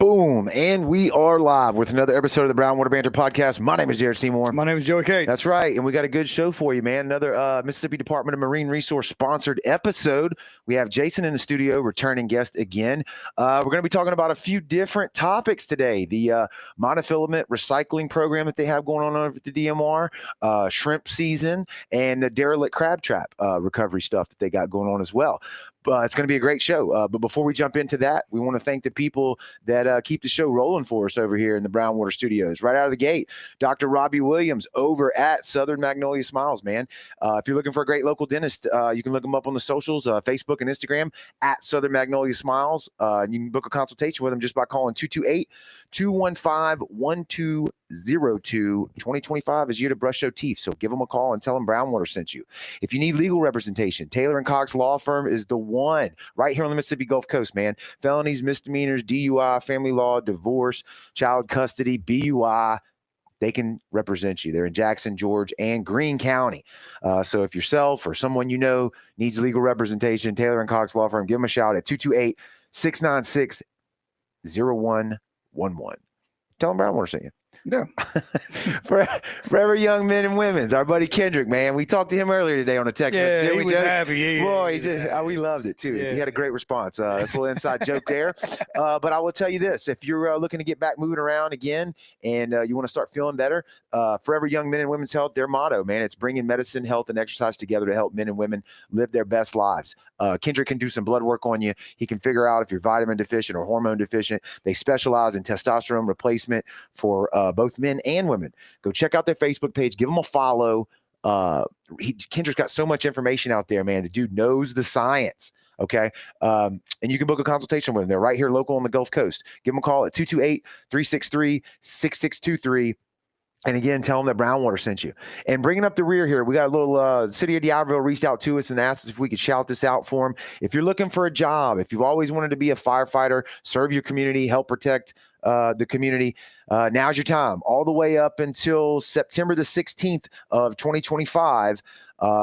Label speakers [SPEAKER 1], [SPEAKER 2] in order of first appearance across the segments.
[SPEAKER 1] Boom. And we are live with another episode of the Brown Water Banter podcast. My name is Jared Seymour.
[SPEAKER 2] My name is Joey Cates.
[SPEAKER 1] That's right. And we got a good show for you, man. Another Mississippi Department of Marine Resource sponsored episode. We have Jason in the studio, returning guest again. We're going to be talking about a few different topics today. The monofilament recycling program that they have going on over at the DMR, shrimp season, and the derelict crab trap recovery stuff that they got going on as well. It's going to be a great show. But before we jump into that, we want to thank the people that keep the show rolling for us over here in the Brown Water Studios. Right out of the gate, Dr. Robbie Williams over at Southern Magnolia Smiles, man. If you're looking for a great local dentist, you can look them up on the socials, Facebook and Instagram at Southern Magnolia Smiles. You can book a consultation with them just by calling 228-215-1202. 2025 is year to brush your teeth, so give them a call and tell them Brown Water sent you. If you need legal representation, Taylor and Cox Law Firm is the one right here on the Mississippi Gulf Coast, man. Felonies, misdemeanors, DUI, family law, divorce, child custody, BUI. They can represent you. They're in Jackson, George, and Greene County. So if yourself or someone you know needs legal representation, Taylor and Cox Law Firm, give them a shout at 228-696-0111. Tell them Brown Water sent you.
[SPEAKER 2] Yeah.
[SPEAKER 1] Forever Young Men and Women's, our buddy Kendrick, man. We talked to him earlier today on a text.
[SPEAKER 2] Yeah, he was happy.
[SPEAKER 1] Boy, we loved it too.
[SPEAKER 2] Yeah.
[SPEAKER 1] He had a great response. A little inside joke there. But I will tell you this: if you're looking to get back moving around again and you want to start feeling better, Forever Young Men and Women's Health, their motto, man, it's bringing medicine, health, and exercise together to help men and women live their best lives. Kendrick can do some blood work on you. He can figure out if you're vitamin deficient or hormone deficient. They specialize in testosterone replacement for both men and women. Go check out their Facebook page. Give them a follow. Kendrick's got so much information out there, man. The dude knows the science. Okay. And you can book a consultation with them. They're right here local on the Gulf Coast. Give them a call at 228-363-6623. And again, tell them that Brown Water sent you. And bringing up the rear here, we got a little City of D'Iberville reached out to us and asked us if we could shout this out for them. If you're looking for a job, if you've always wanted to be a firefighter, serve your community, help protect the community, now's your time. All the way up until September the 16th of 2025,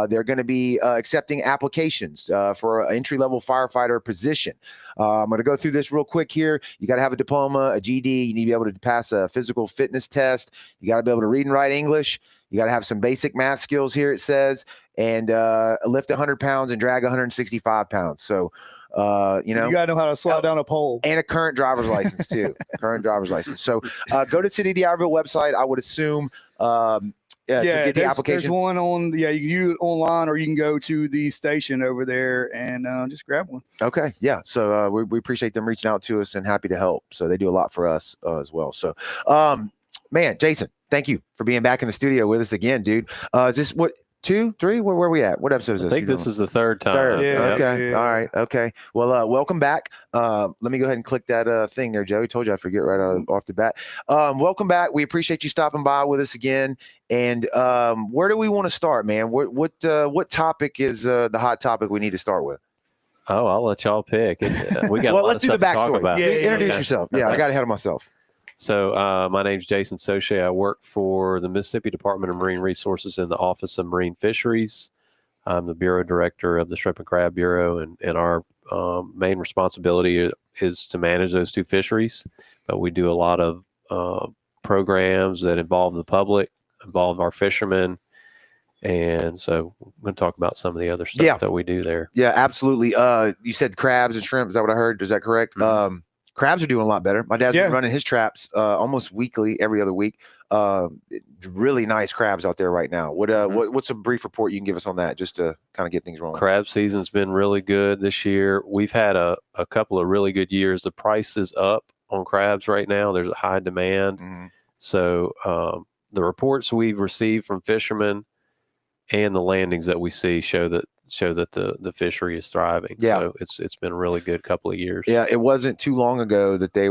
[SPEAKER 1] they're going to be accepting applications for an entry-level firefighter position. I'm going to go through this real quick here. You got to have a diploma, a GED. You need to be able to pass a physical fitness test. You got to be able to read and write English. You got to have some basic math skills here, it says, and lift 100 pounds and drag 165 pounds. So, you gotta
[SPEAKER 2] know how to slide down a pole,
[SPEAKER 1] and a current driver's license too. Current driver's license. So go to City of D'Iberville website. I would assume to get the application.
[SPEAKER 2] There's one on. Yeah, you can do it online, or you can go to the station over there and just grab one.
[SPEAKER 1] Okay, yeah. So we appreciate them reaching out to us and happy to help. So they do a lot for us as well. So, man, Jason, thank you for being back in the studio with us again, dude. Is this what? 2, 3? Where are we at? What episode is this?
[SPEAKER 3] I think this is the third time.
[SPEAKER 1] Third.
[SPEAKER 2] Yeah,
[SPEAKER 1] okay.
[SPEAKER 2] yeah.
[SPEAKER 1] All right. Okay. Well, welcome back. Let me go ahead and click that thing there, Joey. Told you I forget right off the bat. Welcome back. We appreciate you stopping by with us again. And where do we want to start, man? What topic is the hot topic we need to start with?
[SPEAKER 3] Oh, I'll let y'all pick. We got.
[SPEAKER 1] Well, let's do the backstory.
[SPEAKER 3] About.
[SPEAKER 2] Yeah,
[SPEAKER 1] Introduce yourself. Yeah, I got ahead of myself.
[SPEAKER 3] So my name's Jason Saucier. I work for the Mississippi Department of Marine Resources in the Office of Marine Fisheries. I'm the Bureau Director of the Shrimp and Crab Bureau, and our main responsibility is to manage those two fisheries. But we do a lot of programs that involve the public, involve our fishermen. And so we're going to talk about some of the other stuff that we do there.
[SPEAKER 1] Yeah, absolutely. You said crabs and shrimp. Is that what I heard? Is that correct?
[SPEAKER 3] Mm-hmm.
[SPEAKER 1] Crabs are doing a lot better. My dad's been running his traps almost weekly, every other week. Really nice crabs out there right now. What's a brief report you can give us on that, just to kind of get things rolling?
[SPEAKER 3] Crab season's been really good this year. We've had a couple of really good years. The price is up on crabs right now. There's a high demand. Mm-hmm. So the reports we've received from fishermen and the landings that we see show that the fishery is thriving.
[SPEAKER 1] Yeah.
[SPEAKER 3] So it's been a really good couple of years.
[SPEAKER 1] Yeah, it wasn't too long ago that they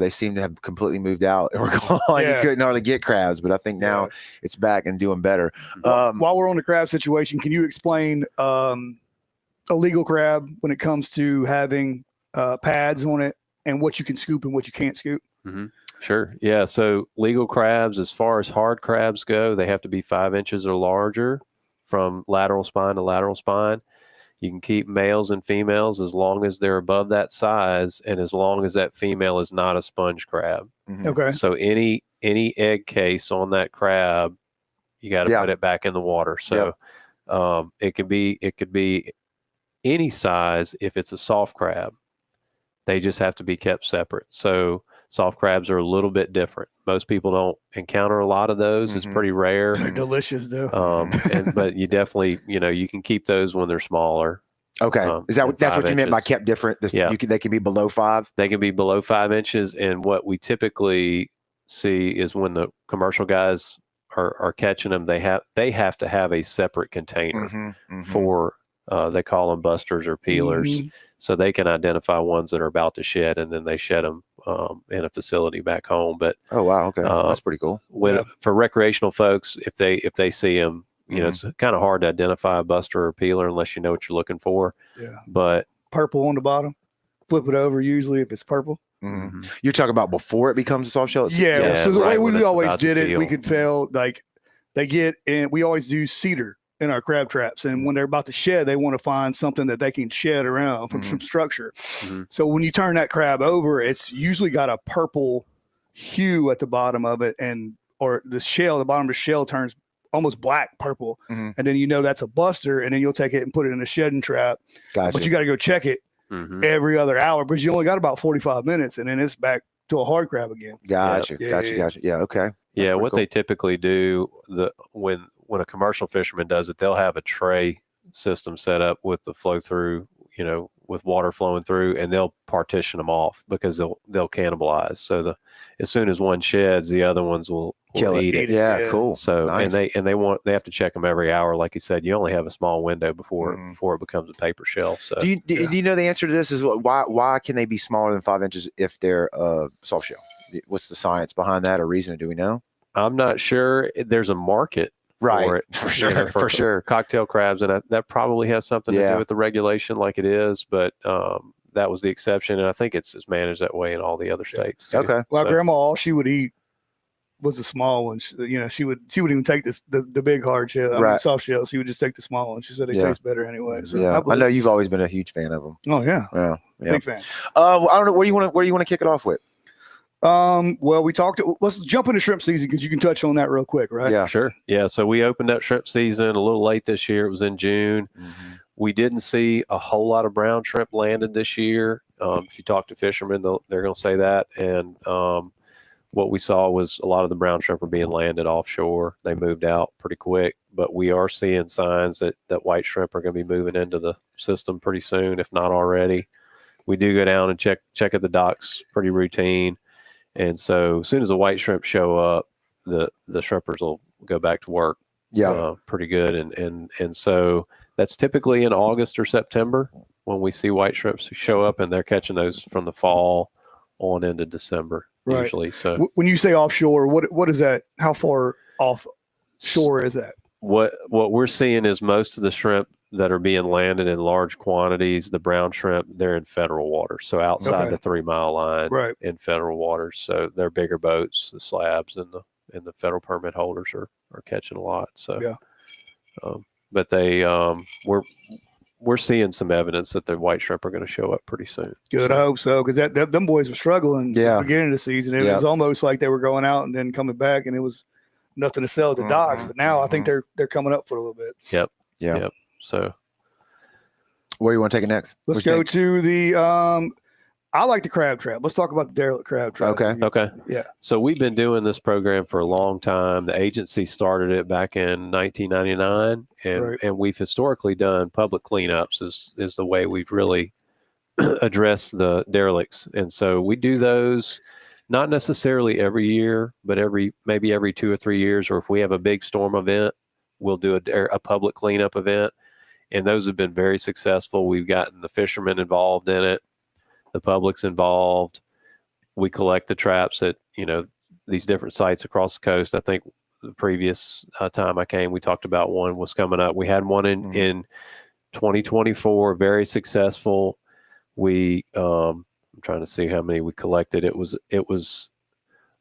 [SPEAKER 1] seemed to have completely moved out and were gone. You couldn't hardly get crabs, but I think now it's back and doing better.
[SPEAKER 2] While we're on the crab situation, can you explain a legal crab when it comes to having pads on it and what you can scoop and what you can't scoop?
[SPEAKER 3] Mm-hmm. Sure. Yeah. So legal crabs, as far as hard crabs go, they have to be 5 inches or larger from lateral spine to lateral spine. You can keep males and females as long as they're above that size, and as long as that female is not a sponge crab.
[SPEAKER 2] Okay.
[SPEAKER 3] So any egg case on that crab, you got to
[SPEAKER 1] Yeah.
[SPEAKER 3] put it back in the water. So it could be any size if it's a soft crab. They just have to be kept separate. So soft crabs are a little bit different. Most people don't encounter a lot of those. It's pretty rare.
[SPEAKER 2] They're delicious, though.
[SPEAKER 3] But you definitely, you can keep those when they're smaller.
[SPEAKER 1] Okay. Is
[SPEAKER 3] than
[SPEAKER 1] that's
[SPEAKER 3] 5
[SPEAKER 1] what you meant by
[SPEAKER 3] inches.
[SPEAKER 1] kept different?
[SPEAKER 3] Yeah.
[SPEAKER 1] They can be below 5.
[SPEAKER 3] They can be below 5 inches. And what we typically see is when the commercial guys are catching them, they have to have a separate container for, they call them busters or peelers. So they can identify ones that are about to shed, and then they shed them in a facility back home. But
[SPEAKER 1] Oh wow, okay, that's pretty cool.
[SPEAKER 3] for recreational folks, if they see them, it's kind of hard to identify a buster or peeler unless you know what you're looking for.
[SPEAKER 2] Yeah.
[SPEAKER 3] But
[SPEAKER 2] Purple on the bottom. Flip it over usually if it's purple.
[SPEAKER 1] You're talking about before it becomes a soft shell?
[SPEAKER 2] Yeah. So the
[SPEAKER 3] right
[SPEAKER 2] way
[SPEAKER 3] when
[SPEAKER 2] we
[SPEAKER 3] it's
[SPEAKER 2] always
[SPEAKER 3] about to
[SPEAKER 2] did it, we
[SPEAKER 3] peel.
[SPEAKER 2] could fail like they get in. We always do cedar in our crab traps, and when they're about to shed, they want to find something that they can shed around from some structure. So when you turn that crab over, it's usually got a purple hue at the bottom of it, or the bottom of the shell turns almost black purple, and then that's a buster, and then you'll take it and put it in a shedding trap.
[SPEAKER 1] Gotcha.
[SPEAKER 2] But you got to go check it every other hour, because you only got about 45 minutes, and then it's back to a hard crab again.
[SPEAKER 1] Gotcha. Yeah. Okay.
[SPEAKER 3] Yeah, what they typically do when a commercial fisherman does it, they'll have a tray system set up with the flow through, with water flowing through, and they'll partition them off because they'll cannibalize. So as soon as one sheds, the other ones will eat it.
[SPEAKER 1] Yeah, cool.
[SPEAKER 3] So
[SPEAKER 1] nice.
[SPEAKER 3] and they have to check them every hour, like you said. You only have a small window before it becomes a paper shell. So
[SPEAKER 1] do you know the answer to this? Is why can they be smaller than 5 inches if they're soft shell? What's the science behind that, or reason? Do we know?
[SPEAKER 3] I'm not sure. There's a market for it,
[SPEAKER 1] for sure, for sure.
[SPEAKER 3] Cocktail crabs, and that probably has something to do with the regulation, like it is. But that was the exception, and I think it's managed that way in all the other states. Too.
[SPEAKER 1] Okay.
[SPEAKER 2] Well, Grandma, all she would eat was the small one. She would even take the big hard shell, soft shell. She would just take the small one. She said they taste better anyway. So
[SPEAKER 1] I know you've always been a huge fan of them.
[SPEAKER 2] Oh yeah, big fan.
[SPEAKER 1] I don't know where you want to kick it off with.
[SPEAKER 2] Well, let's jump into shrimp season, because you can touch on that real quick, right?
[SPEAKER 1] Yeah,
[SPEAKER 3] sure. Yeah, so we opened up shrimp season a little late this year. It was in June. We didn't see a whole lot of brown shrimp landed this year. If you talk to fishermen, they're going to say that. And what we saw was a lot of the brown shrimp are being landed offshore. They moved out pretty quick, but we are seeing signs that white shrimp are going to be moving into the system pretty soon, if not already. We do go down and check at the docks, pretty routine. And so as soon as the white shrimp show up, the shrimpers will go back to work.
[SPEAKER 1] Yeah.
[SPEAKER 3] Pretty good. And so that's typically in August or September when we see white shrimps show up, and they're catching those from the fall on into December usually. So
[SPEAKER 2] when you say offshore, what is that? How far offshore is that?
[SPEAKER 3] What we're seeing is most of the shrimp that are being landed in large quantities, the brown shrimp, they're in federal waters. So outside the 3 mile line in federal waters. So they're bigger boats, the slabs and the federal permit holders are catching a lot. So, but we're seeing some evidence that the white shrimp are going to show up pretty soon.
[SPEAKER 2] Good. I hope so. Cause them boys were struggling at the beginning of the season. It was almost like they were going out and then coming back, and it was nothing to sell at the docks. But now I think they're coming up for a little bit.
[SPEAKER 3] Yep. So
[SPEAKER 1] where do you want to take it next?
[SPEAKER 2] Let's go to the I like the crab trap. Let's talk about the derelict crab trap.
[SPEAKER 3] Okay.
[SPEAKER 2] Yeah.
[SPEAKER 3] So we've been doing this program for a long time. The agency started it back in 1999, and we've historically done public cleanups is the way we've really addressed the derelicts. And so we do those not necessarily every year, but maybe every 2 or 3 years, or if we have a big storm event, we'll do a public cleanup event. And those have been very successful. We've gotten the fishermen involved in it. The public's involved. We collect the traps at, these different sites across the coast. I think the previous time I came, we talked about one was coming up. We had one in 2024, very successful. I'm trying to see how many we collected. It was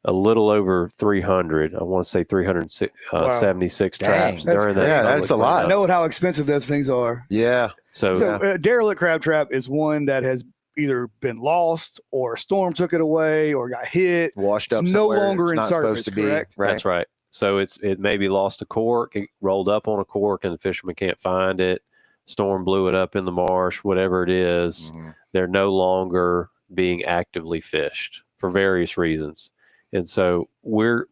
[SPEAKER 3] a little over 300. I want to say 376 traps
[SPEAKER 1] Dang,
[SPEAKER 3] during that.
[SPEAKER 2] crazy.
[SPEAKER 1] Yeah,
[SPEAKER 3] public
[SPEAKER 1] that's a lot.
[SPEAKER 2] I
[SPEAKER 3] cleanup.
[SPEAKER 2] know how expensive those things are.
[SPEAKER 1] Yeah.
[SPEAKER 3] So,
[SPEAKER 2] So derelict crab trap is one that has either been lost or a storm took it away or got hit.
[SPEAKER 1] Washed
[SPEAKER 2] It's
[SPEAKER 1] up
[SPEAKER 2] no
[SPEAKER 1] somewhere
[SPEAKER 2] longer
[SPEAKER 1] it's
[SPEAKER 2] in
[SPEAKER 1] not
[SPEAKER 2] service,
[SPEAKER 1] supposed to be.
[SPEAKER 2] correct?
[SPEAKER 1] Right.
[SPEAKER 3] that's right. So it maybe lost a cork, it rolled up on a cork, and the fisherman can't find it. Storm blew it up in the marsh, whatever it is.
[SPEAKER 1] Mhm.
[SPEAKER 3] They're no longer being actively fished for various reasons. And so we're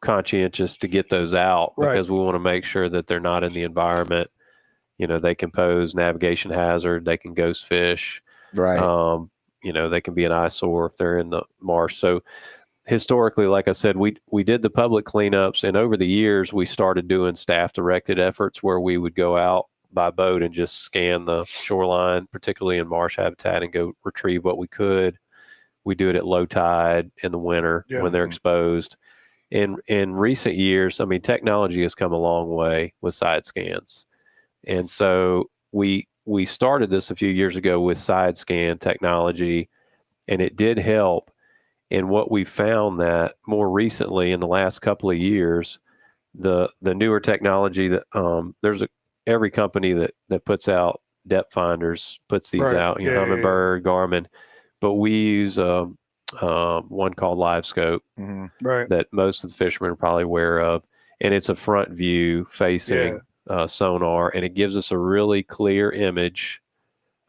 [SPEAKER 3] conscientious to get those out
[SPEAKER 2] Right.
[SPEAKER 3] because we want to make sure that they're not in the environment. They can pose navigation hazard, they can ghost fish.
[SPEAKER 1] Right.
[SPEAKER 3] They can be an eyesore if they're in the marsh. So historically, like I said, we did the public cleanups, and over the years we started doing staff directed efforts where we would go out by boat and just scan the shoreline, particularly in marsh habitat, and go retrieve what we could. We do it at low tide in the winter when they're exposed. In recent years, I mean, technology has come a long way with side scans. And so we started this a few years ago with side scan technology, and it did help. And what we found that more recently in the last couple of years, the newer technology that every company that puts out depth finders puts these out, Humminbird, Garmin, but we use one called LiveScope that most of the fishermen are probably aware of, and it's a front view facing sonar, and it gives us a really clear image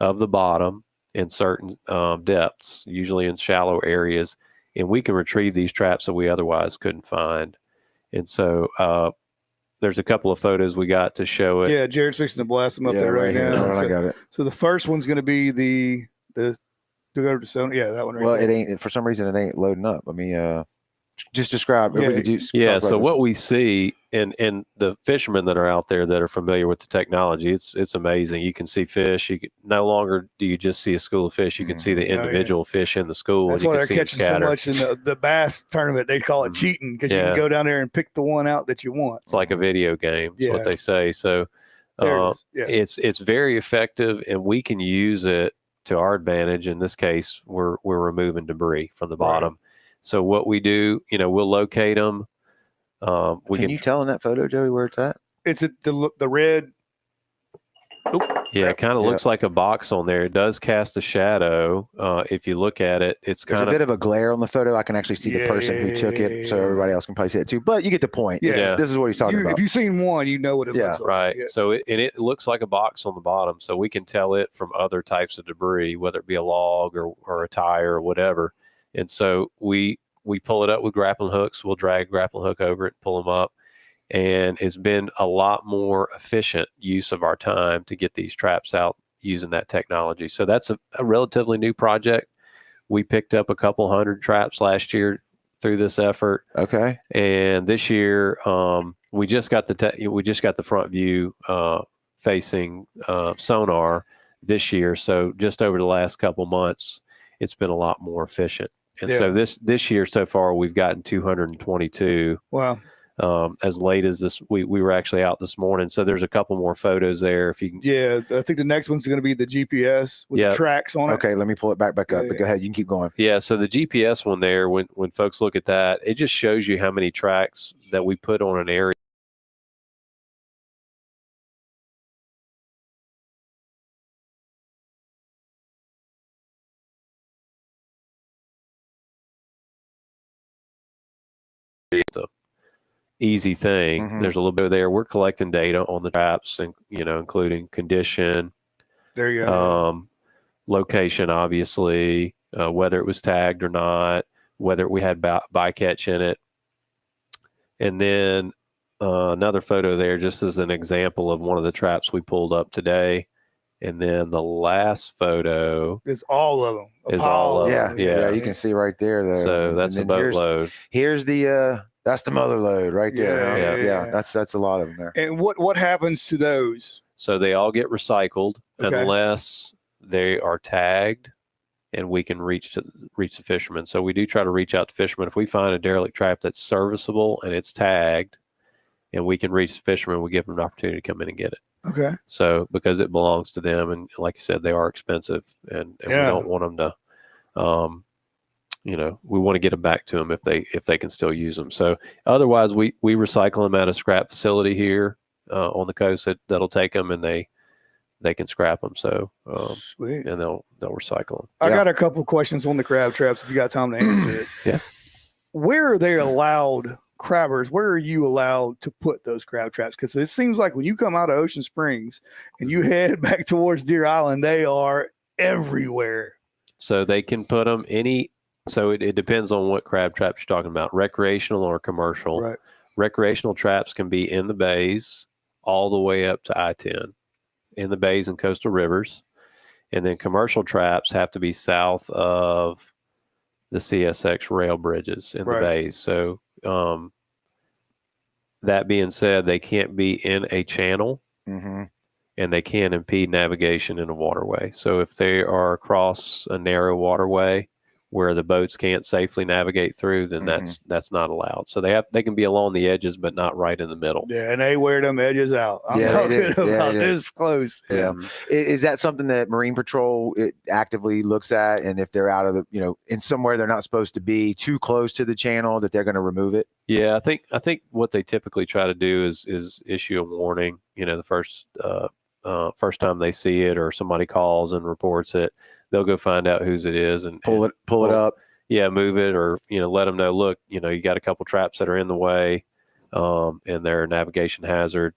[SPEAKER 3] of the bottom in certain depths, usually in shallow areas, and we can retrieve these traps that we otherwise couldn't find. And so there's a couple of photos we got to show it.
[SPEAKER 2] Yeah, Jared's fixing to blast them up there right
[SPEAKER 1] here.
[SPEAKER 2] now.
[SPEAKER 1] I got it.
[SPEAKER 2] So the first one's going to be the to go to Sony. Yeah, that one right there.
[SPEAKER 1] It ain't, for some reason, it ain't loading up. Let me just describe.
[SPEAKER 3] So what we see, and the fishermen that are out there that are familiar with the technology, it's amazing. You can see fish. No longer do you just see a school of fish. You can see the individual fish in the school.
[SPEAKER 2] That's
[SPEAKER 3] and you
[SPEAKER 2] why
[SPEAKER 3] can
[SPEAKER 2] they're
[SPEAKER 3] see
[SPEAKER 2] catching so much in the bass tournament. They call it cheating because you can go down there and pick the one out that you want.
[SPEAKER 3] It's like a video game. That's what they say. So it's very effective, and we can use it to our advantage. In this case, we're removing debris from the bottom. Right. So what we do, we'll locate them.
[SPEAKER 1] Can you tell in that photo, Joey, where it's at?
[SPEAKER 2] It's at the red.
[SPEAKER 3] It kind of looks like a box on there. It does cast a shadow. If you look at it, there's a
[SPEAKER 1] bit of a glare on the photo. I can actually see the person who took it, so everybody else can probably see it too. But you get the point. This is what he's talking about.
[SPEAKER 2] If you've seen one, you know what it looks like.
[SPEAKER 3] Right. So it looks like a box on the bottom, so we can tell it from other types of debris, whether it be a log or a tire or whatever. And so we pull it up with grappling hooks. We'll drag a grappling hook over it, pull them up. And it's been a lot more efficient use of our time to get these traps out using that technology. So that's a relatively new project. We picked up a couple hundred traps last year through this effort.
[SPEAKER 1] Okay.
[SPEAKER 3] And this year, we just got the front view facing sonar this year. So just over the last couple months, it's been a lot more efficient. And so this year so far, we've gotten 222.
[SPEAKER 2] Wow.
[SPEAKER 3] As late as this, we were actually out this morning. So there's a couple more photos there. If you can.
[SPEAKER 2] Yeah, I think the next one's going to be the GPS with the tracks on it.
[SPEAKER 1] Okay, let me pull it back up. But go ahead, you can keep going.
[SPEAKER 3] Yeah, so the GPS one there, when folks look at that, it just shows you how many tracks that we put on an area. Easy thing. There's a little bit there. We're collecting data on the traps, and including condition.
[SPEAKER 2] There you go.
[SPEAKER 3] Location, obviously, whether it was tagged or not, whether we had bycatch in it, and then another photo there, just as an example of one of the traps we pulled up today. And then the last photo
[SPEAKER 2] is all of them.
[SPEAKER 3] Is all of them.
[SPEAKER 1] Yeah, you can see right there.
[SPEAKER 3] So that's a boatload.
[SPEAKER 1] Here's the that's the mother load right there. Yeah. That's a lot of them there.
[SPEAKER 2] And what happens to those?
[SPEAKER 3] So they all get recycled unless they are tagged, and we can reach the fishermen. So we do try to reach out to fishermen. If we find a derelict trap that's serviceable and it's tagged, and we can reach the fishermen, we give them an opportunity to come in and get it.
[SPEAKER 2] Okay.
[SPEAKER 3] So because it belongs to them, and like you said, they are expensive, and we don't want them to, we want to get them back to them if they can still use them. So otherwise, we recycle them at a scrap facility here on the coast that'll take them, and they can scrap them. So
[SPEAKER 2] Sweet.
[SPEAKER 3] and they'll recycle them.
[SPEAKER 2] I got a couple of questions on the crab traps if you got time to answer it.
[SPEAKER 3] Yeah.
[SPEAKER 2] Where are they allowed, crabbers? Where are you allowed to put those crab traps? Because it seems like when you come out of Ocean Springs and you head back towards Deer Island, they are everywhere.
[SPEAKER 3] So they can put them so it depends on what crab traps you're talking about, recreational or commercial.
[SPEAKER 2] Right.
[SPEAKER 3] Recreational traps can be in the bays all the way up to I-10, in the bays and coastal rivers. And then commercial traps have to be south of the CSX rail bridges in the bays. So that being said, they can't be in a channel, and they can impede navigation in a waterway. So if they are across a narrow waterway where the boats can't safely navigate through, then that's not allowed. So they can be along the edges, but not right in the middle.
[SPEAKER 2] Yeah, and they wear them edges out. I'm talking about this close.
[SPEAKER 1] Yeah. Is that something that Marine Patrol actively looks at? And if they're out of the, in somewhere they're not supposed to be, too close to the channel, that they're going to remove it?
[SPEAKER 3] Yeah, I think what they typically try to do is issue a warning. The first time they see it or somebody calls and reports it, they'll go find out whose it is and
[SPEAKER 1] pull it up.
[SPEAKER 3] Yeah, move it, or let them know. Look, you got a couple traps that are in the way, and they're a navigation hazard.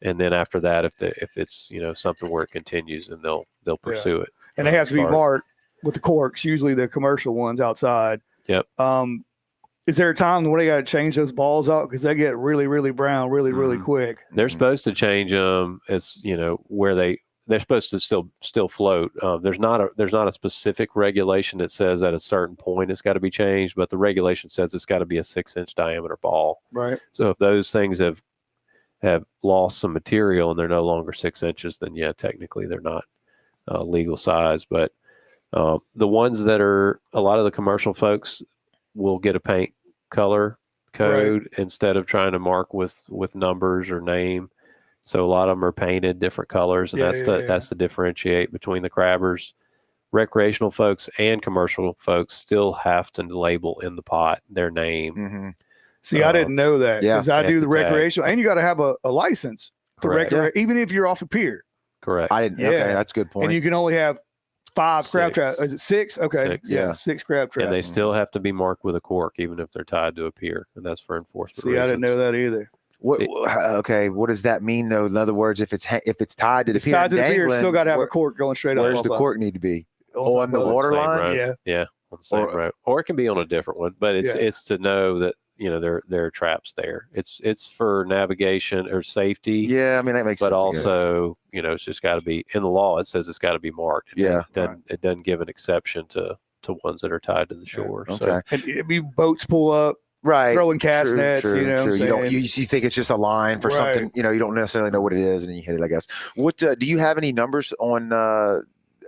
[SPEAKER 3] And then after that, if it's something where it continues, then they'll pursue it.
[SPEAKER 2] And they have to be marked with the corks. Usually the commercial ones outside.
[SPEAKER 3] Yep.
[SPEAKER 2] Is there a time when they got to change those balls out because they get really, really brown, really quick?
[SPEAKER 3] They're supposed to change them as where they're supposed to still float. There's not a specific regulation that says at a certain point it's got to be changed, but the regulation says it's got to be a 6-inch diameter ball.
[SPEAKER 2] Right.
[SPEAKER 3] So if those things have lost some material and they're no longer 6 inches, then yeah, technically they're not legal size. But the ones that are, a lot of the commercial folks will get a paint color code instead of trying to mark with numbers or name. So a lot of them are painted different colors, and that's the differentiate between the crabbers. Recreational folks and commercial folks still have to label in the pot their name.
[SPEAKER 2] See, I didn't know that because I do the recreational, and you got to have a license to recreate, even if you're off a pier.
[SPEAKER 3] Correct.
[SPEAKER 1] I didn't. Okay, that's a good point.
[SPEAKER 2] And you can only have 5 crab traps. Is it 6? Okay.
[SPEAKER 3] 6,
[SPEAKER 2] 6 crab traps.
[SPEAKER 3] And they still have to be marked with a cork, even if they're tied to a pier, and that's for enforcement.
[SPEAKER 2] See, I didn't know that either.
[SPEAKER 1] What does that mean though? In other words, if it's tied to the pier,
[SPEAKER 2] it's still got to have a cork going straight up.
[SPEAKER 1] Where's the cork need to be? On the water line?
[SPEAKER 3] Yeah, on the same road, or it can be on a different one. But it's to know that there are traps there. It's for navigation or safety.
[SPEAKER 1] Yeah, I mean that makes sense.
[SPEAKER 3] But also, it's just got to be in the law. It says it's got to be marked. It doesn't give an exception to ones that are tied to the shore.
[SPEAKER 1] Okay.
[SPEAKER 3] So.
[SPEAKER 2] And it'd be boats pull up.
[SPEAKER 1] Right,
[SPEAKER 2] throwing cast nets,
[SPEAKER 1] true. You think it's just a line for something, you don't necessarily know what it is, and then you hit it, I guess. What do you have any numbers on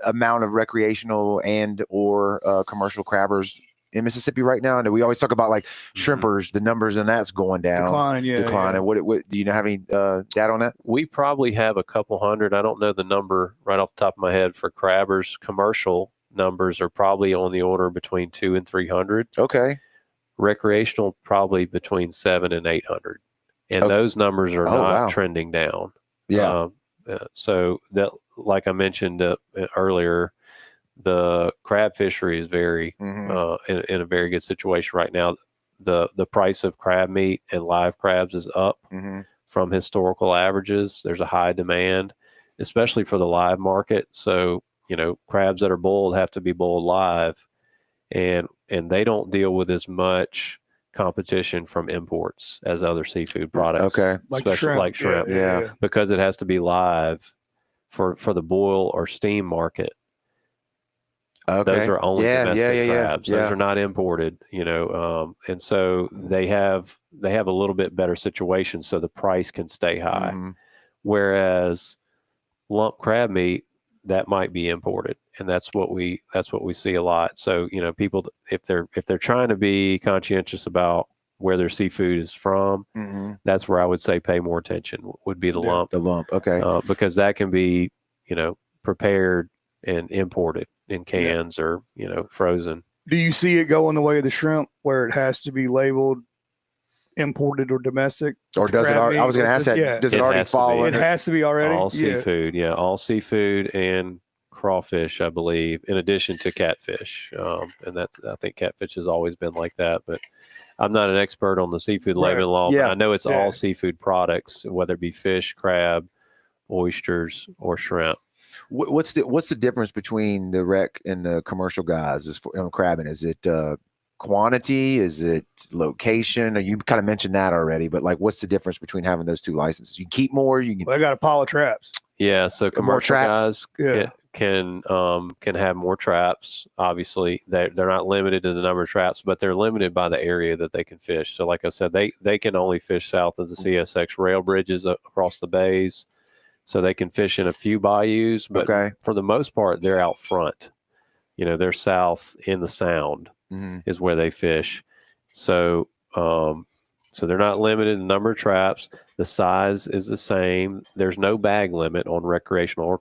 [SPEAKER 1] amount of recreational and or commercial crabbers in Mississippi right now? And we always talk about like shrimpers, the numbers, and that's going down, declining. What do you have any data on that?
[SPEAKER 3] We probably have a couple hundred. I don't know the number right off the top of my head for crabbers. Commercial numbers are probably on the order between 200 and 300.
[SPEAKER 1] Okay.
[SPEAKER 3] Recreational probably between 700 and 800, and those numbers are not trending down. So that, like I mentioned earlier, the crab fishery is very in a very good situation right now. The price of crab meat and live crabs is up from historical averages. There's a high demand, especially for the live market. So crabs that are boiled have to be boiled live. And they don't deal with as much competition from imports as other seafood products.
[SPEAKER 1] Okay.
[SPEAKER 3] Especially like shrimp.
[SPEAKER 1] Yeah.
[SPEAKER 3] Because it has to be live for the boil or steam market.
[SPEAKER 1] Okay.
[SPEAKER 3] Those are only domestic crabs.
[SPEAKER 1] Yeah.
[SPEAKER 3] Those are not imported, and so they have a little bit better situation, so the price can stay high. Whereas lump crab meat, that might be imported, and that's what we see a lot. So people, if they're trying to be conscientious about where their seafood is from, that's where I would say pay more attention. Would be the lump.
[SPEAKER 1] The lump, okay,
[SPEAKER 3] because that can be prepared and imported in cans or frozen.
[SPEAKER 2] Do you see it going the way of the shrimp, where it has to be labeled imported or domestic?
[SPEAKER 1] Or does it?
[SPEAKER 2] Crab
[SPEAKER 1] I was going to
[SPEAKER 2] meat,
[SPEAKER 1] ask that.
[SPEAKER 2] yeah.
[SPEAKER 1] Does it
[SPEAKER 3] It
[SPEAKER 1] already
[SPEAKER 3] has to
[SPEAKER 1] fall
[SPEAKER 3] be.
[SPEAKER 2] It
[SPEAKER 1] under?
[SPEAKER 2] has to be already.
[SPEAKER 3] All seafood, all seafood and crawfish, I believe, in addition to catfish. And I think catfish has always been like that, but I'm not an expert on the seafood
[SPEAKER 2] Right.
[SPEAKER 3] labeling law,
[SPEAKER 1] Yeah.
[SPEAKER 3] but I know it's
[SPEAKER 2] Yeah.
[SPEAKER 3] all seafood products, whether it be fish, crab, oysters, or shrimp.
[SPEAKER 1] What's the difference between the rec and the commercial guys as for crabbing? Is it quantity? Is it location? Or you kind of mentioned that already, but like, what's the difference between having those two licenses? You can keep more. You can
[SPEAKER 2] Well, I got a pile of traps.
[SPEAKER 3] Yeah, so
[SPEAKER 1] More
[SPEAKER 3] commercial
[SPEAKER 1] traps?
[SPEAKER 3] guys
[SPEAKER 2] Yeah.
[SPEAKER 3] can have more traps. Obviously, they're not limited to the number of traps, but they're limited by the area that they can fish. So, like I said, they can only fish south of the CSX rail bridges across the bays. So they can fish in a few bayous, but
[SPEAKER 1] Okay.
[SPEAKER 3] for the most part, they're out front. They're south in the Sound is where they fish. So, so they're not limited in the number of traps. The size is the same. There's no bag limit on recreational or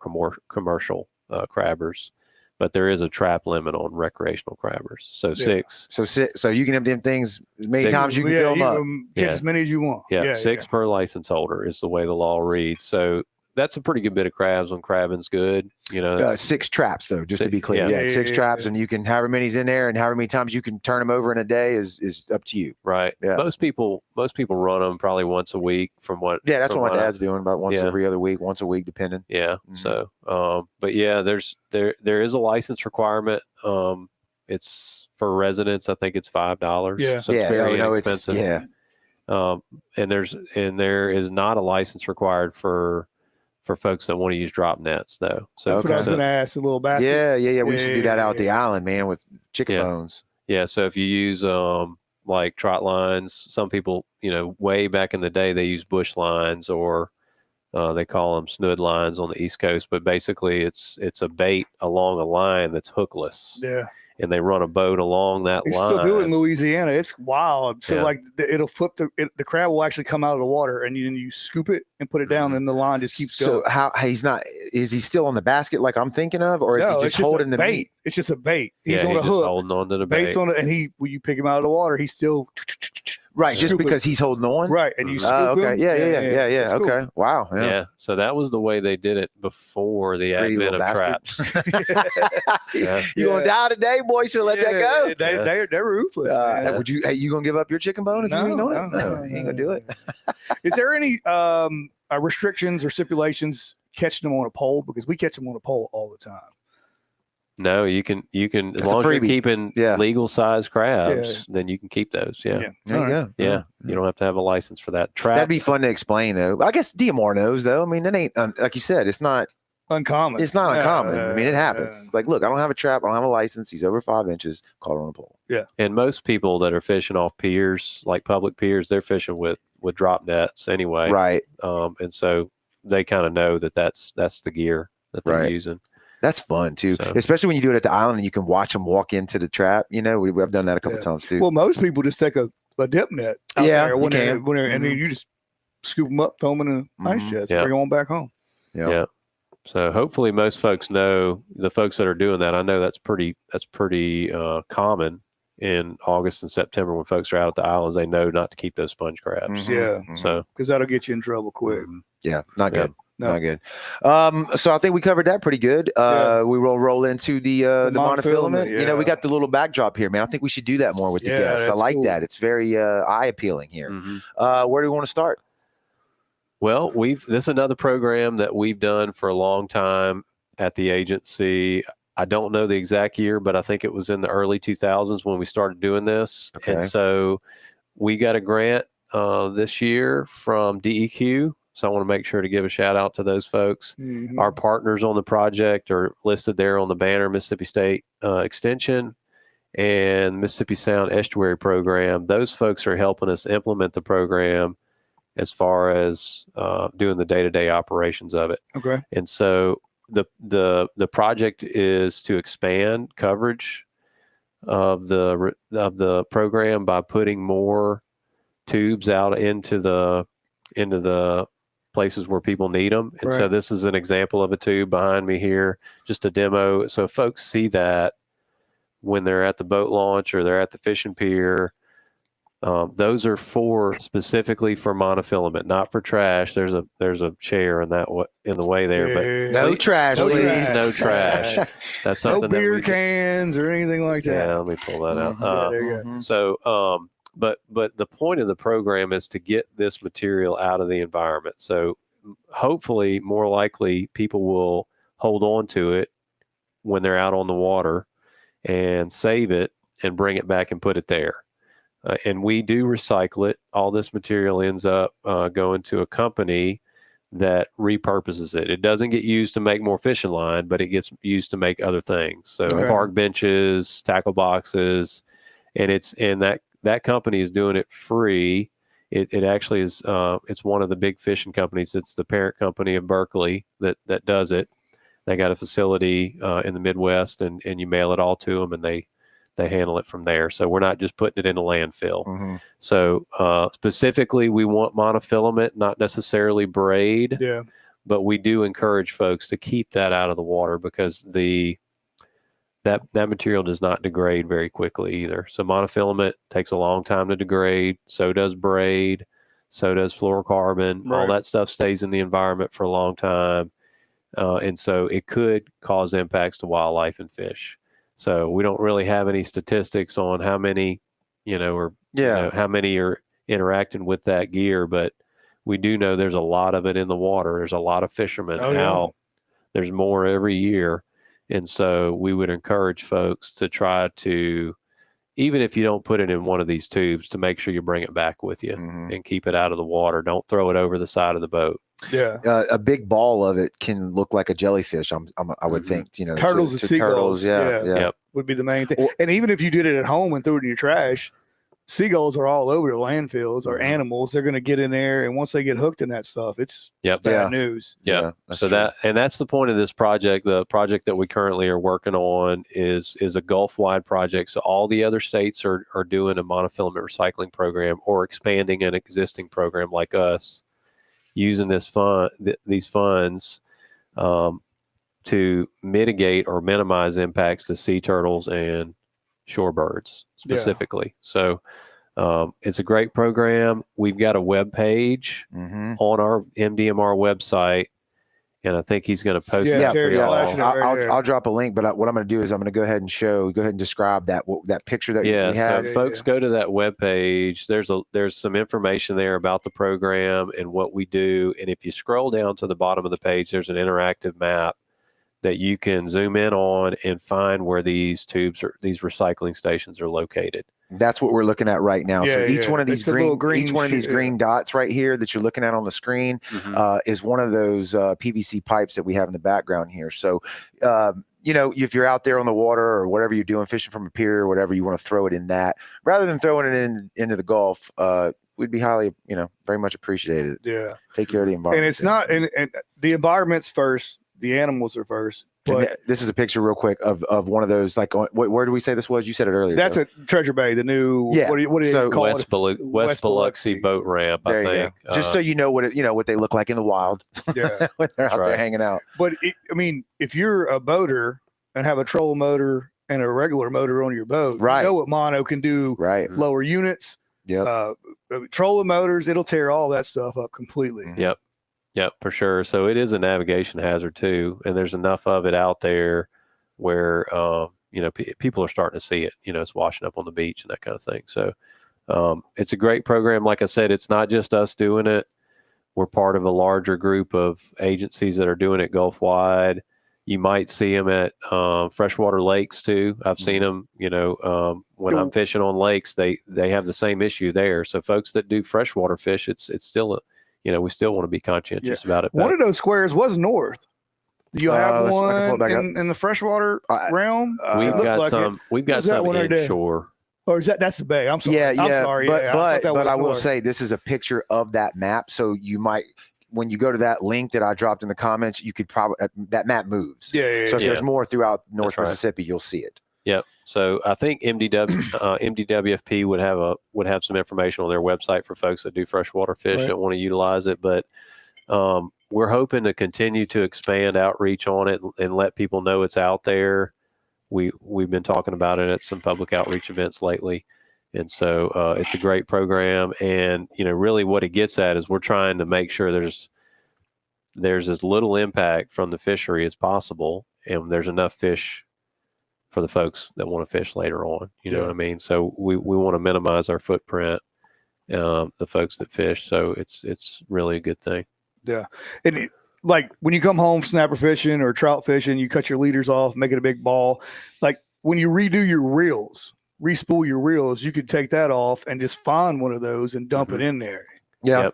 [SPEAKER 3] commercial crabbers, but there is a trap limit on recreational crabbers. So 6.
[SPEAKER 1] So you can have them things as many
[SPEAKER 3] 6
[SPEAKER 1] times you can fill them up.
[SPEAKER 2] Catch
[SPEAKER 3] Yeah.
[SPEAKER 2] as many as you want.
[SPEAKER 3] Yeah, 6 per license holder is the way the law reads. So that's a pretty good bit of crabs when crabbing's good.
[SPEAKER 1] 6 traps though, just to be clear.
[SPEAKER 3] yeah.
[SPEAKER 1] Yeah, 6
[SPEAKER 2] Yeah.
[SPEAKER 1] traps, and you can however many's in there, and however many times you can turn them over in a day is up to you.
[SPEAKER 3] Right.
[SPEAKER 1] Yeah.
[SPEAKER 3] Most people run them probably once a week from what.
[SPEAKER 1] Yeah, that's
[SPEAKER 3] from
[SPEAKER 1] what my
[SPEAKER 3] what I-
[SPEAKER 1] dad's doing, about once
[SPEAKER 3] Yeah.
[SPEAKER 1] every other week, once a week, depending.
[SPEAKER 3] Yeah.
[SPEAKER 1] Mhm.
[SPEAKER 3] So, but yeah, there is a license requirement. It's for residents. I think it's $5.
[SPEAKER 2] Yeah.
[SPEAKER 3] So it's very
[SPEAKER 1] it's
[SPEAKER 3] inexpensive.
[SPEAKER 1] yeah.
[SPEAKER 3] And there is not a license required for folks that want to use drop nets though. So
[SPEAKER 2] That's what I was
[SPEAKER 1] Okay.
[SPEAKER 2] going to ask. The little baskets.
[SPEAKER 1] Yeah. We used to do that out at the
[SPEAKER 2] Yeah.
[SPEAKER 1] island, man, with chicken
[SPEAKER 3] Yeah.
[SPEAKER 1] bones.
[SPEAKER 3] Yeah, so if you use like trot lines, some people, way back in the day they used bush lines, or they call them snood lines on the East Coast, but basically it's a bait along a line that's hookless,
[SPEAKER 2] Yeah.
[SPEAKER 3] and they run a boat along that
[SPEAKER 2] They
[SPEAKER 3] line.
[SPEAKER 2] still do it in Louisiana. It's wild. So
[SPEAKER 3] Yeah.
[SPEAKER 2] like it'll flip the crab will actually come out of the water, and you scoop it and put it down, and the line just keeps
[SPEAKER 1] So
[SPEAKER 2] going.
[SPEAKER 1] how is he still on the basket like I'm thinking of, or is
[SPEAKER 2] No,
[SPEAKER 1] he
[SPEAKER 2] it's
[SPEAKER 1] just holding
[SPEAKER 2] a
[SPEAKER 1] the
[SPEAKER 2] bait.
[SPEAKER 1] meat?
[SPEAKER 2] It's just a bait. He's
[SPEAKER 3] Yeah,
[SPEAKER 2] on
[SPEAKER 3] he's
[SPEAKER 2] a
[SPEAKER 3] just
[SPEAKER 2] hook.
[SPEAKER 3] holding on to the
[SPEAKER 2] Bait's
[SPEAKER 3] bait.
[SPEAKER 2] on it, and when you pick him out of the water, he's still
[SPEAKER 1] Right, just
[SPEAKER 2] Scoop it.
[SPEAKER 1] because he's holding on.
[SPEAKER 2] right, and you
[SPEAKER 3] Mhm.
[SPEAKER 2] scoop
[SPEAKER 1] Okay.
[SPEAKER 2] him.
[SPEAKER 1] Yeah.
[SPEAKER 2] It's cool.
[SPEAKER 1] Okay. Wow.
[SPEAKER 3] Yeah.
[SPEAKER 1] Yeah.
[SPEAKER 3] So that was the way they did it before the
[SPEAKER 1] Greedy
[SPEAKER 3] advent
[SPEAKER 1] little
[SPEAKER 3] of
[SPEAKER 1] bastard.
[SPEAKER 3] traps. Yeah.
[SPEAKER 1] You gonna die today, boy? Should let that go.
[SPEAKER 3] Yeah.
[SPEAKER 2] They're ruthless. man.
[SPEAKER 1] Would you? Hey, you gonna give up your chicken bone if you ain't on it? No, you ain't gonna do it.
[SPEAKER 2] Is there any restrictions or stipulations catching them on a pole? Because we catch them on a pole all the time.
[SPEAKER 3] No, you can as
[SPEAKER 1] That's a
[SPEAKER 3] long as you're
[SPEAKER 1] freebie.
[SPEAKER 3] keeping
[SPEAKER 1] Yeah.
[SPEAKER 3] legal size crabs, then you can keep those. Yeah.
[SPEAKER 1] There you
[SPEAKER 2] All right.
[SPEAKER 1] go.
[SPEAKER 3] Yeah, you don't have to have a license for that. Trap.
[SPEAKER 1] That'd be fun to explain, though. I guess DMR knows, though. I mean, that ain't like you said. It's not.
[SPEAKER 2] Uncommon.
[SPEAKER 1] It's not uncommon. I mean, it happens. It's like, look, I don't have a trap. I don't have a license. He's over 5 inches. Caught on a pole.
[SPEAKER 3] And most people that are fishing off piers, like public piers, they're fishing with drop nets anyway.
[SPEAKER 1] Right.
[SPEAKER 3] And so they kind of know that's the gear that they're
[SPEAKER 1] Right.
[SPEAKER 3] using.
[SPEAKER 1] That's fun too,
[SPEAKER 3] So-
[SPEAKER 1] especially when you do it at the island and you can watch them walk into the trap. I've done that a couple
[SPEAKER 2] Yeah.
[SPEAKER 1] times too.
[SPEAKER 2] Well, most people just take a dip net. Out
[SPEAKER 1] Yeah,
[SPEAKER 2] there
[SPEAKER 1] you
[SPEAKER 2] when they're,
[SPEAKER 1] can.
[SPEAKER 2] when they're, and then you just scoop them up, throw them in a ice
[SPEAKER 1] Mhm.
[SPEAKER 2] chest,
[SPEAKER 3] Yeah.
[SPEAKER 2] bring them on back home.
[SPEAKER 3] Yeah. So hopefully most folks know, the folks that are doing that. I know that's pretty common in August and September when folks are out at the islands. They know not to keep those sponge crabs.
[SPEAKER 1] Mhm.
[SPEAKER 2] Yeah.
[SPEAKER 1] Mhm.
[SPEAKER 3] So
[SPEAKER 2] Because that'll get you in trouble quick.
[SPEAKER 1] yeah, not
[SPEAKER 3] Yeah.
[SPEAKER 1] good.
[SPEAKER 2] No.
[SPEAKER 1] Not good. So I think we covered that pretty good. We will roll into the monofilament.
[SPEAKER 2] monofilament,
[SPEAKER 1] We
[SPEAKER 2] yeah.
[SPEAKER 1] got the little backdrop here, man. I think we should do that more with the
[SPEAKER 2] Yeah,
[SPEAKER 1] guests. I
[SPEAKER 2] that's
[SPEAKER 1] like
[SPEAKER 2] cool.
[SPEAKER 1] that. It's very eye appealing here.
[SPEAKER 3] mhm.
[SPEAKER 1] Where do we want to start?
[SPEAKER 3] Well, this is another program that we've done for a long time at the agency. I don't know the exact year, but I think it was in the early 2000s when we started doing this.
[SPEAKER 1] Okay.
[SPEAKER 3] And so we got a grant this year from DEQ. So I want to make sure to give a shout out to those folks.
[SPEAKER 2] Mhm.
[SPEAKER 3] Our partners on the project are listed there on the banner: Mississippi State Extension and Mississippi Sound Estuary Program. Those folks are helping us implement the program as far as doing the day-to-day operations of it.
[SPEAKER 2] Okay.
[SPEAKER 3] And so the project is to expand coverage of the program by putting more tubes out into the places where people need them. And so
[SPEAKER 2] Right.
[SPEAKER 3] this is an example of a tube behind me here, just a demo. So if folks see that, when they're at the boat launch or they're at the fishing pier. Those are specifically for monofilament, not for trash. There's a chair in the way there, but
[SPEAKER 1] No trash,
[SPEAKER 2] No
[SPEAKER 1] please.
[SPEAKER 2] trash.
[SPEAKER 3] no trash. That's
[SPEAKER 2] No
[SPEAKER 3] something that
[SPEAKER 2] beer
[SPEAKER 3] we
[SPEAKER 2] cans or anything like that.
[SPEAKER 3] Yeah, let me pull that out.
[SPEAKER 2] Yeah, there you go.
[SPEAKER 3] So, but the point of the program is to get this material out of the environment. So, hopefully, more likely, people will hold on to it when they're out on the water and save it and bring it back and put it there. And we do recycle it. All this material ends up going to a company that repurposes it. It doesn't get used to make more fishing line, but it gets used to make other things. So park benches, tackle boxes, and that company is doing it free. It actually is. It's one of the big fishing companies. It's the parent company of Berkeley that does it. They got a facility in the Midwest, and you mail it all to them, and they handle it from there. So we're not just putting it in a landfill. So specifically, we want monofilament, not necessarily braid.
[SPEAKER 2] Yeah.
[SPEAKER 3] But we do encourage folks to keep that out of the water because that material does not degrade very quickly either. So monofilament takes a long time to degrade. So does braid. So does fluorocarbon.
[SPEAKER 2] Right.
[SPEAKER 3] All that stuff stays in the environment for a long time. And so it could cause impacts to wildlife and fish. So we don't really have any statistics on how many, how many are interacting with that gear, but we do know there's a lot of it in the water. There's a lot of fishermen out. There's more every year. And so we would encourage folks to try to, even if you don't put it in one of these tubes, to make sure you bring it back with you and keep it out of the water. Don't throw it over the side of the boat.
[SPEAKER 2] Yeah.
[SPEAKER 1] A big ball of it can look like a jellyfish. I would think,
[SPEAKER 2] turtles and seagulls.
[SPEAKER 1] Yeah.
[SPEAKER 2] Would be the main thing. And even if you did it at home and threw it in your trash, seagulls are all over the landfills or animals. They're going to get in there, and once they get hooked in that stuff, it's bad news.
[SPEAKER 3] Yeah. So that's the point of this project. The project that we currently are working on is a Gulf-wide project. So all the other states are doing a monofilament recycling program or expanding an existing program like us, using these funds to mitigate or minimize impacts to sea turtles and shorebirds specifically. So it's a great program. We've got a web page on our MDMR website, and I think he's going to post that for y'all.
[SPEAKER 1] I'll drop a link, but what I'm going to do is I'm going to go ahead and describe that picture that we have.
[SPEAKER 3] So folks go to that web page. There's some information there about the program and what we do. And if you scroll down to the bottom of the page, there's an interactive map that you can zoom in on and find where these recycling stations are located.
[SPEAKER 1] That's what we're looking at right now. So each one of these green dots right here that you're looking at on the screen is one of those PVC pipes that we have in the background here. So, if you're out there on the water or whatever you're doing, fishing from a pier or whatever, you want to throw it in that rather than throwing it into the Gulf. We'd be highly, very much appreciated.
[SPEAKER 2] Yeah.
[SPEAKER 1] Take care of the environment.
[SPEAKER 2] And it's not, and the environment's first. The animals are first. But
[SPEAKER 1] this is a picture real quick of one of those, like, where do we say this was? You said it earlier.
[SPEAKER 2] That's a Treasure Bay, the new, what do you call it?
[SPEAKER 3] West Biloxi boat ramp, I think.
[SPEAKER 1] Just so you know what they look like in the wild when they're out there hanging out.
[SPEAKER 2] But, if you're a boater and have a trolling motor and a regular motor on your boat, you know what mono can do.
[SPEAKER 1] Right.
[SPEAKER 2] Lower units.
[SPEAKER 1] Yep.
[SPEAKER 2] Trolling motors, it'll tear all that stuff up completely.
[SPEAKER 3] Yep, for sure. So it is a navigation hazard too, and there's enough of it out there where people are starting to see it. It's washing up on the beach and that kind of thing. So it's a great program. Like I said, it's not just us doing it. We're part of a larger group of agencies that are doing it Gulf-wide. You might see them at freshwater lakes too. I've seen them. When I'm fishing on lakes, they have the same issue there. So folks that do freshwater fish, it's still we still want to be conscientious about it.
[SPEAKER 2] One of those squares was north. Do you have one in the freshwater realm?
[SPEAKER 3] We've got some inshore.
[SPEAKER 2] Or is that's the bay? I'm sorry.
[SPEAKER 1] Yeah.
[SPEAKER 2] I'm sorry.
[SPEAKER 1] But I will say this is a picture of that map. So you might, when you go to that link that I dropped in the comments, you could probably, that map moves. So if there's more throughout North Mississippi, you'll see it.
[SPEAKER 3] Yep. So I think MDWFP would have some information on their website for folks that do freshwater fish that want to utilize it. But we're hoping to continue to expand outreach on it and let people know it's out there. we've been talking about it at some public outreach events lately. And so it's a great program. And, really what it gets at is we're trying to make sure there's as little impact from the fishery as possible. And there's enough fish for the folks that want to fish later on. You know what I mean? So we want to minimize our footprint, the folks that fish. So it's really a good thing.
[SPEAKER 2] Yeah. And like when you come home snapper fishing or trout fishing, you cut your leaders off, make it a big ball. Like when you redo your reels, respool your reels, you could take that off and just find one of those and dump it in there.
[SPEAKER 1] Yeah.
[SPEAKER 2] Yep.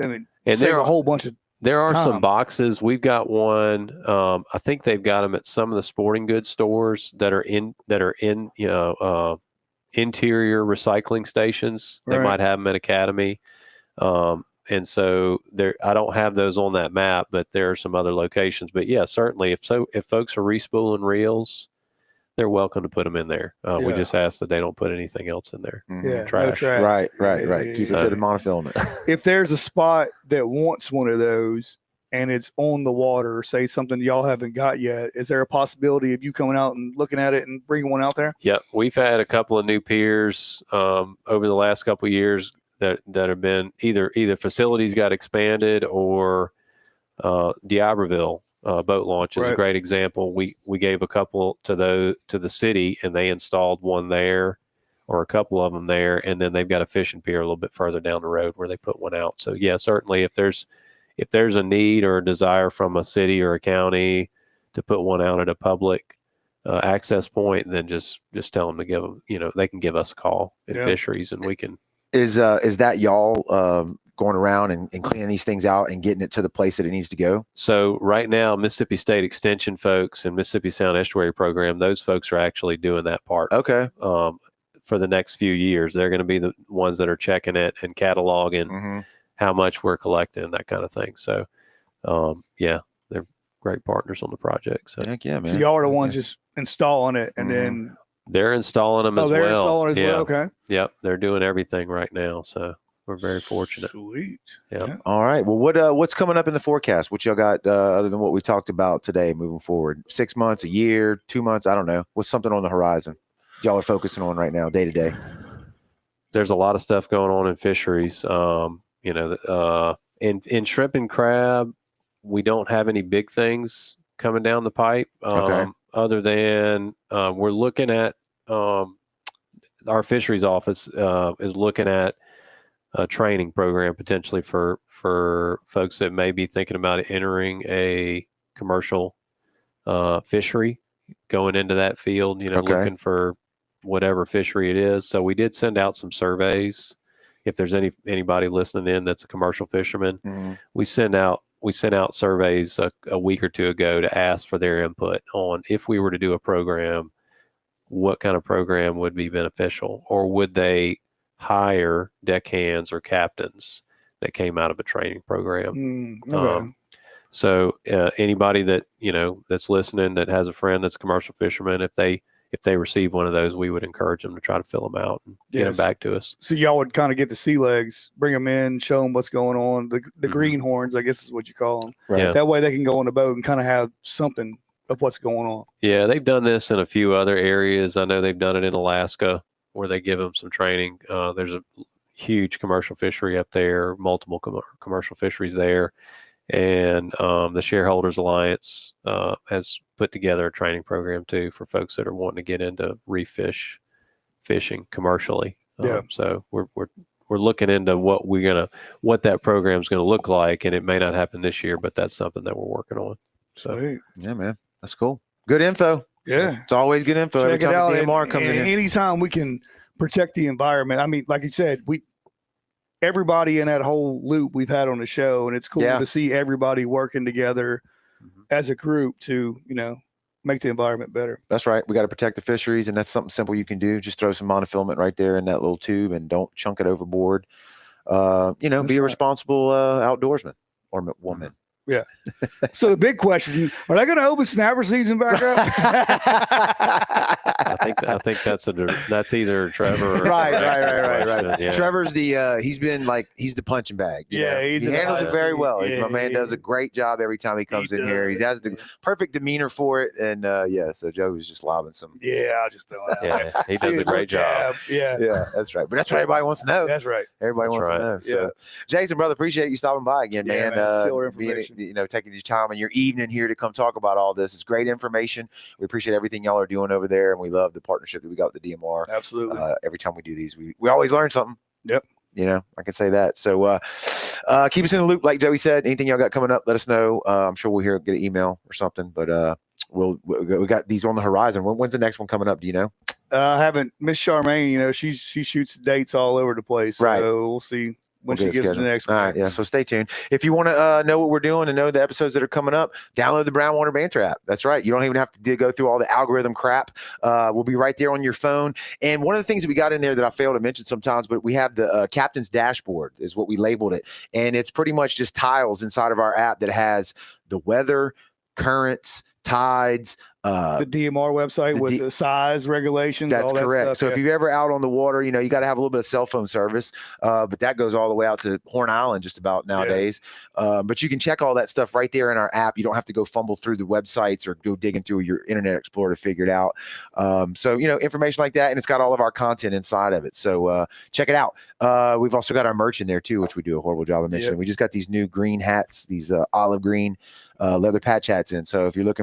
[SPEAKER 2] I mean,
[SPEAKER 3] and
[SPEAKER 2] there are a whole bunch of
[SPEAKER 3] There are
[SPEAKER 2] time.
[SPEAKER 3] some boxes. We've got one. I think they've got them at some of the sporting goods stores that are in interior recycling stations. They might have them at Academy. And so I don't have those on that map, but there are some other locations. But yeah, certainly if folks are respooling reels, they're welcome to put them in there. We just ask that they don't put anything else in there.
[SPEAKER 2] Yeah,
[SPEAKER 3] trash.
[SPEAKER 2] no trash.
[SPEAKER 1] Right. Keep it to the monofilament.
[SPEAKER 2] If there's a spot that wants one of those and it's on the water, say something y'all haven't got yet, is there a possibility of you coming out and looking at it and bringing one out there?
[SPEAKER 3] Yep. We've had a couple of new piers over the last couple of years that have been either facilities got expanded or D'Iberville boat launch is a great example. We gave a couple to the city, and they installed one there, or a couple of them there, and then they've got a fishing pier a little bit further down the road where they put one out. So yeah, certainly if there's a need or a desire from a city or a county to put one out at a public access point, then just tell them to give them. They can give us a call at fisheries, and we can.
[SPEAKER 1] Is that y'all going around and cleaning these things out and getting it to the place that it needs to go?
[SPEAKER 3] So right now, Mississippi State Extension folks and Mississippi Sound Estuary Program, those folks are actually doing that part.
[SPEAKER 1] Okay.
[SPEAKER 3] For the next few years, they're going to be the ones that are checking it and cataloging how much we're collecting, that kind of thing. So, they're great partners on the project. So,
[SPEAKER 1] heck yeah, man.
[SPEAKER 2] So y'all are the ones just installing it, and then
[SPEAKER 3] they're installing them as well.
[SPEAKER 2] Oh, they're installing as well. Okay.
[SPEAKER 3] Yep, they're doing everything right now. So we're very fortunate.
[SPEAKER 2] Sweet.
[SPEAKER 3] Yeah.
[SPEAKER 1] All right. Well, what's coming up in the forecast? What y'all got other than what we talked about today moving forward? 6 months, a year, 2 months? I don't know. What's something on the horizon y'all are focusing on right now, day to day?
[SPEAKER 3] There's a lot of stuff going on in fisheries. In shrimp and crab, we don't have any big things coming down the pipe. Other than we're looking at our fisheries office is looking at a training program potentially for folks that may be thinking about entering a commercial fishery, going into that field, looking for whatever fishery it is. So we did send out some surveys. If there's anybody listening in that's a commercial fisherman, we sent out surveys a week or two ago to ask for their input on if we were to do a program, what kind of program would be beneficial, or would they hire deckhands or captains that came out of a training program. So anybody that that's listening that has a friend that's a commercial fisherman, if they receive one of those, we would encourage them to try to fill them out and get them back to us.
[SPEAKER 2] So y'all would kind of get the sea legs, bring them in, show them what's going on. The greenhorns, I guess is what you call them.
[SPEAKER 1] Right.
[SPEAKER 3] Yeah.
[SPEAKER 2] That way they can go on the boat and kind of have something of what's going on.
[SPEAKER 3] Yeah, they've done this in a few other areas. I know they've done it in Alaska where they give them some training. There's a huge commercial fishery up there, multiple commercial fisheries there. And the Shareholders Alliance has put together a training program too for folks that are wanting to get into reef fishing commercially. So we're looking into what that program is gonna look like, and it may not happen this year, but that's something that we're working on. So
[SPEAKER 2] Sweet.
[SPEAKER 1] Yeah, man, that's cool. Good info.
[SPEAKER 2] Yeah,
[SPEAKER 1] it's always good info. Every
[SPEAKER 2] check it
[SPEAKER 1] time
[SPEAKER 2] out.
[SPEAKER 1] the DMR comes in.
[SPEAKER 2] Anytime we can protect the environment. I mean, like you said, everybody in that whole loop we've had on the show, and it's cool to see everybody working together as a group to, make the environment better.
[SPEAKER 1] That's right. We got to protect the fisheries, and that's something simple you can do. Just throw some monofilament right there in that little tube and don't chunk it overboard. Be a responsible outdoorsman or woman.
[SPEAKER 2] So the big question: are they going to open snapper season back up?
[SPEAKER 3] I think that's either Trevor. Or
[SPEAKER 1] Right.
[SPEAKER 3] Yeah.
[SPEAKER 1] Trevor's he's the punching bag. You know?
[SPEAKER 2] He's
[SPEAKER 1] he
[SPEAKER 2] in the
[SPEAKER 1] handles
[SPEAKER 2] hot
[SPEAKER 1] it very
[SPEAKER 2] seat.
[SPEAKER 1] well.
[SPEAKER 2] Yeah,
[SPEAKER 1] My man does a great job every time he comes in here. He has the perfect demeanor for it, and so Joe was just lobbing some.
[SPEAKER 2] Yeah, I'll just throw it out.
[SPEAKER 3] Yeah, he
[SPEAKER 2] See
[SPEAKER 3] does a great job.
[SPEAKER 2] Yeah,
[SPEAKER 1] that's right. But that's what everybody wants to know.
[SPEAKER 2] that's right.
[SPEAKER 1] Everybody wants to know. So, Jason, brother, appreciate you stopping by again,
[SPEAKER 2] Yeah,
[SPEAKER 1] man.
[SPEAKER 2] man, stellar information.
[SPEAKER 1] Taking your time and your evening here to come talk about all this. It's great information. We appreciate everything y'all are doing over there, and we love the partnership that we got with the DMR.
[SPEAKER 2] Absolutely.
[SPEAKER 1] Every time we do these, we always learn something.
[SPEAKER 2] Yep.
[SPEAKER 1] I can say that. So keep us in the loop, like Joey said. Anything y'all got coming up, let us know. I'm sure we'll get an email or something. But we got these on the horizon. When's the next one coming up? Do you know?
[SPEAKER 2] I haven't. Miss Charmaine, she shoots dates all over the place. So we'll see when she gets to the next one.
[SPEAKER 1] All right, so stay tuned. If you want to know what we're doing and know the episodes that are coming up, download the Brown Water Banter app. That's right. You don't even have to go through all the algorithm crap. We'll be right there on your phone. And one of the things that we got in there that I fail to mention sometimes, but we have the captain's dashboard is what we labeled it. And it's pretty much just tiles inside of our app that has the weather, currents, tides,
[SPEAKER 2] the DMR website with the size regulations.
[SPEAKER 1] That's
[SPEAKER 2] all that
[SPEAKER 1] correct.
[SPEAKER 2] Stuff,
[SPEAKER 1] so if you're ever out on the water, you got to have a little bit of cell phone service, but that goes all the way out to Horn Island just about nowadays. But you can check all that stuff right there in our app. You don't have to go fumble through the websites or go digging through your Internet Explorer to figure it out. So information like that, and it's got all of our content inside of it. So check it out. We've also got our merch in there too, which we do a horrible job of mentioning. We just got these new green hats, these olive green leather patch hats in. So if you're looking for